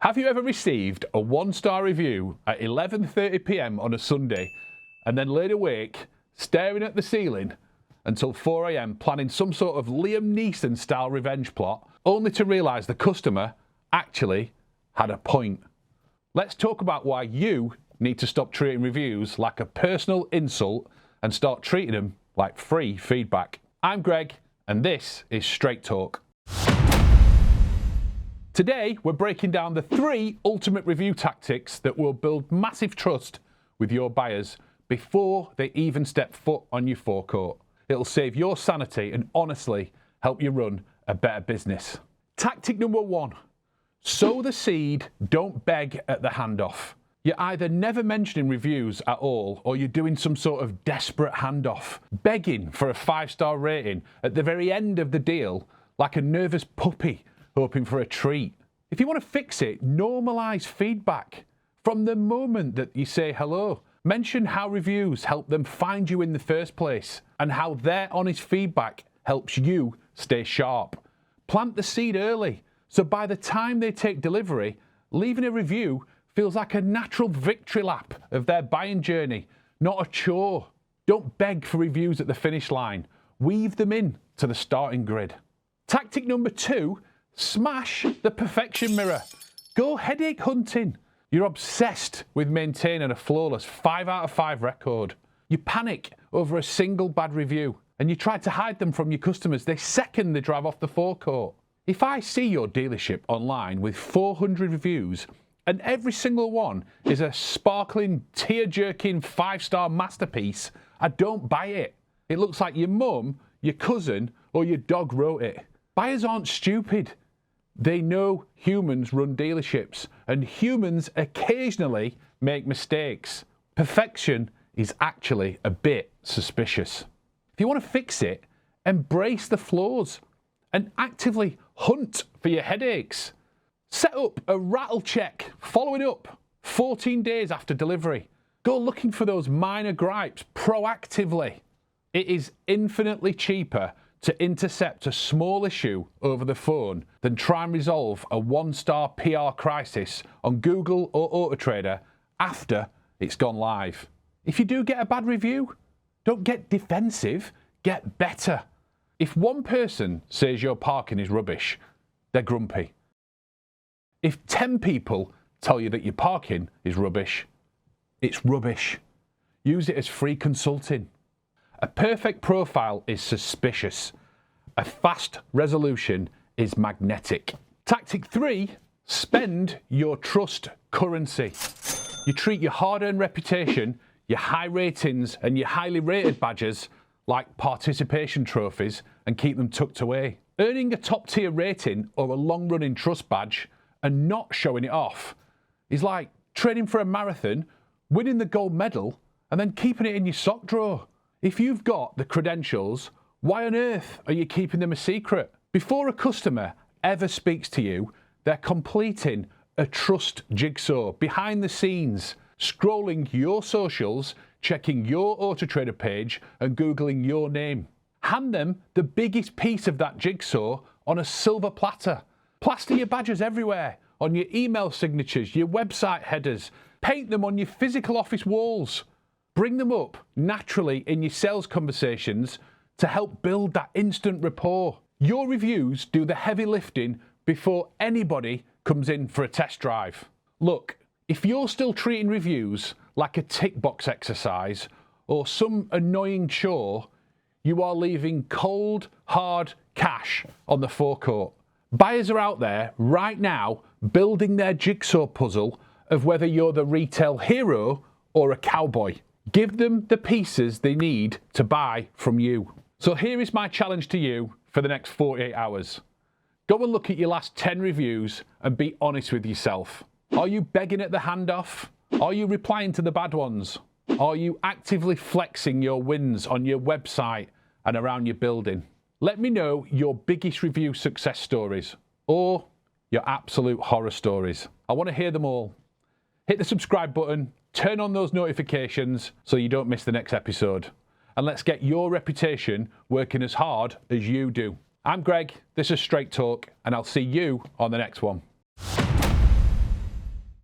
Have you ever received a 1-star review at 11:30 p.m. on a Sunday and then laid awake staring at the ceiling until 4 a.m. planning some sort of Liam Neeson style revenge plot, only to realise the customer actually had a point? Let's talk about why you need to stop treating reviews like a personal insult and start treating them like free feedback. I'm Greg and this is Straight Talk. Today, we're breaking down the 3 ultimate review tactics that will build massive trust with your buyers before they even step foot on your forecourt. It'll save your sanity and honestly help you run a better business. Tactic number 1, sow the seed, don't beg at the handoff. You're either never mentioning reviews at all or you're doing some sort of desperate handoff, begging for a 5-star rating at the very end of the deal like a nervous puppy hoping for a treat. If you want to fix it, normalise feedback. From the moment that you say hello, mention how reviews help them find you in the first place and how their honest feedback helps you stay sharp. Plant the seed early, so by the time they take delivery, leaving a review feels like a natural victory lap of their buying journey, not a chore. Don't beg for reviews at the finish line. Weave them in to the starting grid. Tactic number 2, smash the perfection mirror. Go headache hunting. You're obsessed with maintaining a flawless 5 out of 5 record. You panic over a single bad review and you try to hide them from your customers the second they drive off the forecourt. If I see your dealership online with 400 reviews and every single one is a sparkling, tear-jerking 5-star masterpiece, I don't buy it. It looks like your mum, your cousin, or your dog wrote it. Buyers aren't stupid. They know humans run dealerships and humans occasionally make mistakes. Perfection is actually a bit suspicious. If you want to fix it, embrace the flaws and actively hunt for your headaches. Set up a rattle check, following up 14 days after delivery. Go looking for those minor gripes proactively. It is infinitely cheaper to intercept a small issue over the phone than try and resolve a 1-star PR crisis on Google or Autotrader after it's gone live. If you do get a bad review, don't get defensive, get better. If one person says your parking is rubbish, they're grumpy. If 10 people tell you that your parking is rubbish, it's rubbish. Use it as free consulting. A perfect profile is suspicious. A fast resolution is magnetic. Tactic 3, spend your trust currency. You treat your hard-earned reputation, your high ratings and your highly rated badges like participation trophies and keep them tucked away. Earning a top-tier rating or a long-running trust badge and not showing it off is like training for a marathon, winning the gold medal and then keeping it in your sock drawer. If you've got the credentials, why on earth are you keeping them a secret? Before a customer ever speaks to you, they're completing a trust jigsaw behind the scenes, scrolling your socials, checking your Autotrader page and Googling your name. Hand them the biggest piece of that jigsaw on a silver platter. Plaster your badges everywhere, on your email signatures, your website headers. Paint them on your physical office walls. Bring them up naturally in your sales conversations to help build that instant rapport. Your reviews do the heavy lifting before anybody comes in for a test drive. Look, if you're still treating reviews like a tick box exercise or some annoying chore, you are leaving cold, hard cash on the forecourt. Buyers are out there right now building their jigsaw puzzle of whether you're the retail hero or a cowboy. Give them the pieces they need to buy from you. So here is my challenge to you for the next 48 hours. Go and look at your last 10 reviews and be honest with yourself. Are you begging at the handoff? Are you replying to the bad ones? Are you actively flexing your wins on your website and around your building? Let me know your biggest review success stories or your absolute horror stories. I want to hear them all. Hit the subscribe button, turn on those notifications so you don't miss the next episode. And let's get your reputation working as hard as you do. I'm Greg, this is Straight Talk, and I'll see you on the next one.